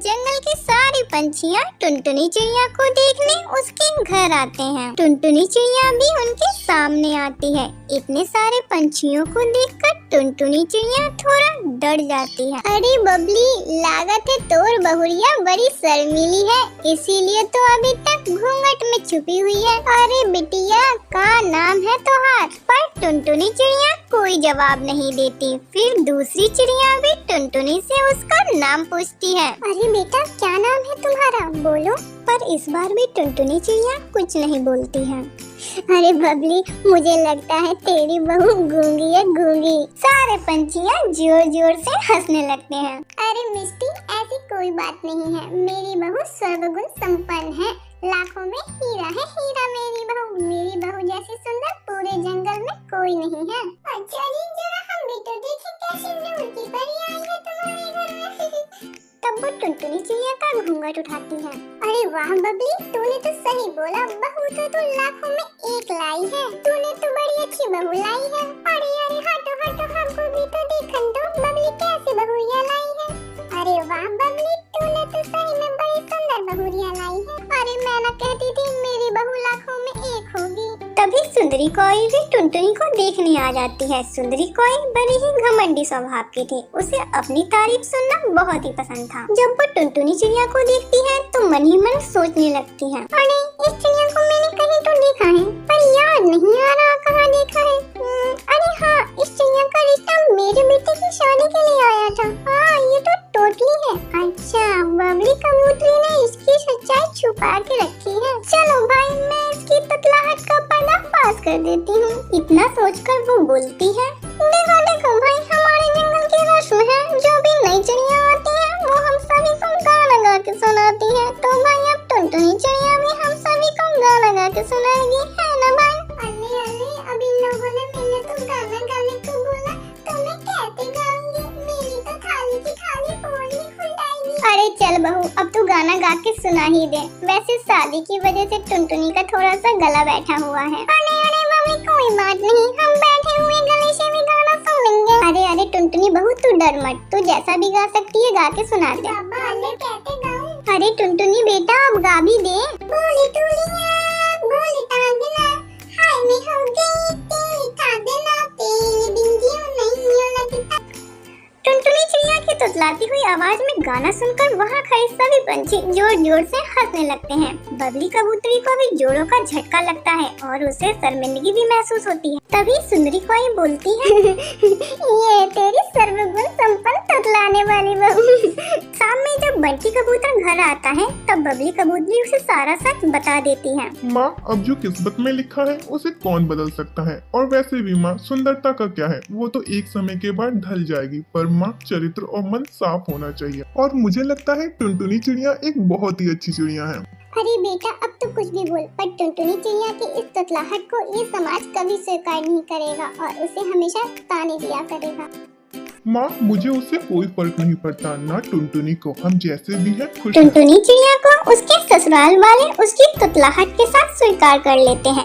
जंगल की सारी पंछियाँ टुनटुनी चिड़िया को देखने उसके घर आते हैं। टुनटुनी चिड़िया भी उनके सामने आती है। इतने सारे पंछियों को देखकर टुनटुनी चिड़िया थोड़ा डर जाती है। अरे बबली, लागत है तोर बहुरिया बड़ी शर्मीली है, इसीलिए तो अभी तक घूंघट में छुपी हुई है। अरे बिटिया, का नाम है तोहार? पर टुनटुनी चिड़िया कोई जवाब नहीं देती। फिर दूसरी चिड़िया भी टुनटुनी से उसका नाम पूछती है। अरे बेटा, क्या नाम है तुम्हारा, बोलो। पर इस बार भी टुनटुनी चिड़िया कुछ नहीं बोलती है। अरे बबली, मुझे लगता है तेरी बहू गूंगी है, गूंगी। सारे पंछियाँ जोर जोर से हंसने लगते हैं। अरे मिस्टी, ऐसी कोई बात नहीं है, मेरी बहू सर्वगुण संपन्न है, लाखों में हीरा है हीरा मेरी बहू। मेरी बहू जैसी सुंदर पूरे जंगल में कोई नहीं है। अच्छा जी, जरा हम भी तो देखें कैसी नूर की परी आई है तुम्हारे घर में। तब वो टुनटुनी चिड़िया का घूंघट उठाती है। अरे वाह बबली, तूने तो सही बोला, बहू तो तू लाखों में एक लाई है। तूने तो बड़ी अच्छी बहू लाई है। अरे अरे हटो हटो, हमको भी तो देखन दो, बबली कैसी बहुरिया लाई है। अरे वाह बबली, तूने तो सही में बड़ी सुंदर बहुरिया लाई है। अरे मैं ना कहती थी मेरी बहू लाखों में एक होगी। तभी सुंदरी कोयल भी टुनटुनी को देखने आ जाती है। सुंदरी कोयल बड़ी ही घमंडी स्वभाव की थी, उसे अपनी तारीफ सुनना बहुत ही पसंद था। जब वो टुनटुनी चिड़िया को देखती है तो मन ही मन सोचने लगती है, अरे इस चिड़िया को मैंने कहीं तो देखा है, पर याद नहीं आ रहा कहाँ देखा है। अरे हाँ, इस चिड़िया का रिश्ता मेरे बेटे की शादी के लिए आया था। हाँ, ये तो टोटली है। अच्छा, बबली कबूतरी ने इसकी सच्चाई छुपा के रखी है। चलो भाई, मैं इसकी ततलाहट का पर्दाफाश कर देती हूँ। इतना सोचकर वो बोलती है, देखो देखो भाई, हमारे जंगल की रस्म है, जो भी नई चिड़िया आती है वो हम सभी को गाना गा के सुनाती है। तो भाई अब टुनटुनी चिड़िया भी हम सभी को गाना गा के सुनाएगी, है ना भाई? अरे अरे, अब इन लोगों ने मैंने तो गाना गाने को बोला, तो मैं कैसे गाऊंगी? मेरी तो खाली की खाली पोल खुल जाएगी। अरे चल बहू, अब तू गाना गा के सुना ही दे। वैसे शादी की वजह से टुनटुनी का थोड़ा सा गला बैठा हुआ है। अरे अरे मम्मी, कोई बात नहीं, हम बैठे हुए गले से भी गाना सुन लेंगे। अरे अरे टुनटुनी बहू, तू डर मत, तू जैसा भी गा सकती है गा के सुना दे। कैसे गाऊं? अरे टुनटुनी बेटा, अब गा भी दे। बोली टुलिया, बोली तांगना, हाय मैं हो गई तेरी तांगना, तेरी बिंदियों नहीं लगता। टुनटुनी चिड़िया की तुतलाती हुई आवाज में गाना सुनकर वहाँ खड़े सभी पंछी जोर जोर से हंसने लगते हैं। बबली कबूतरी को भी जोरों का झटका लगता है और उसे शर्मिंदगी भी महसूस होती है। तभी सुंदरी कोयल बोलती है, ये तेरी सर्वगुण संपन्न तुतलाने वाली बहू। शाम में जब बंटी कबूतर घर आता है तब बबली कबूतरी उसे सारा सच बता देती है। माँ, अब जो किस्मत में लिखा है उसे कौन बदल सकता है, और वैसे भी माँ, सुंदरता का क्या है, वो तो एक समय के बाद ढल जाएगी, पर माँ, चरित्र और मन साफ होना चाहिए। और मुझे लगता है टुनटुनी चिड़िया एक बहुत ही अच्छी चिड़िया है। अरे बेटा, अब तो कुछ भी बोल, पर टुनटुनी चिड़िया की इस तुतलाहट को ये समाज कभी स्वीकार नहीं करेगा और उसे हमेशा ताने दिया करेगा। माँ, मुझे उससे कोई फर्क नहीं पड़ता, ना टुनटुनी को, हम जैसे भी हैं खुश हैं। टुनटुनी चिड़िया को उसके ससुराल वाले उसकी तुतलाहट के साथ स्वीकार कर लेते हैं।